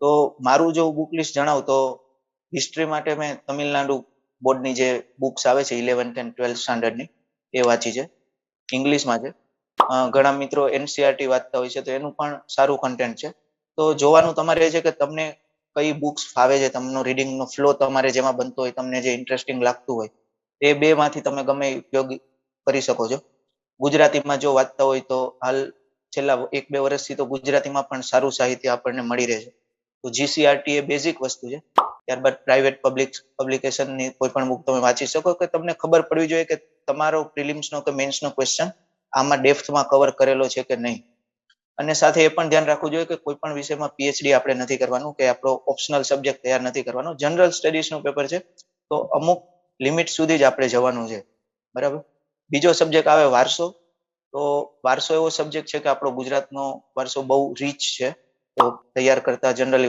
તો મારું જો બુક લિસ્ટ જણાવું તો હિસ્ટ્રી માટે મેં તમિલનાડુ બોર્ડની જે બુક્સ આવે છે 11th and 12th સ્ટાન્ડર્ડની એ વાંચી છે, ઇંગ્લિશમાં છે. ઘણા મિત્રો એનસીઆરટી વાંચતા હોય છે તો એનું પણ સારું કન્ટેન્ટ છે. તો જોવાનું તમારે એ છે કે તમને કઈ બુક્સ ફાવે છે, તમને રીડિંગનો ફ્લો તમારે જેમાં બનતો હોય, તમને જે ઇન્ટરેસ્ટિંગ લાગતું હોય એ બે માંથી તમે ગમે ઉપયોગ કરી શકો છો. ગુજરાતીમાં જો વાંચતા હોય તો હાલ છેલ્લા 1-2 વર્ષથી તો ગુજરાતીમાં પણ સારું સાહિત્ય આપણને મળી રહે છે. તો જીસીઆરટી એ બેઝિક વસ્તુ છે. ત્યારબાદ પ્રાઇવેટ પબ્લિકેશનની કોઈ પણ બુક તમે વાંચી શકો કે તમને ખબર પડવી જોઈએ કે તમારો પ્રિલિમ્સનો કે મેન્સનો ક્વેશ્ચન આમાં ડેપ્થમાં કવર કરેલો છે કે નહીં. અને સાથે એ પણ ધ્યાન રાખવું જોઈએ કે કોઈ પણ વિષયમાં પીએચડી આપણે નથી કરવાનું કે આપણો ઓપ્શનલ સબ્જેક્ટ તૈયાર નથી કરવાનો. જનરલ સ્ટડીઝનું પેપર છે તો અમુક લિમિટ સુધી જ આપણે જવાનું છે, બરાબર. બીજો સબ્જેક્ટ આવે વારસો. તો વારસો એવો સબ્જેક્ટ છે કે આપણો ગુજરાતનો વારસો બહુ રીચ છે, તો તૈયાર કરતા જનરલી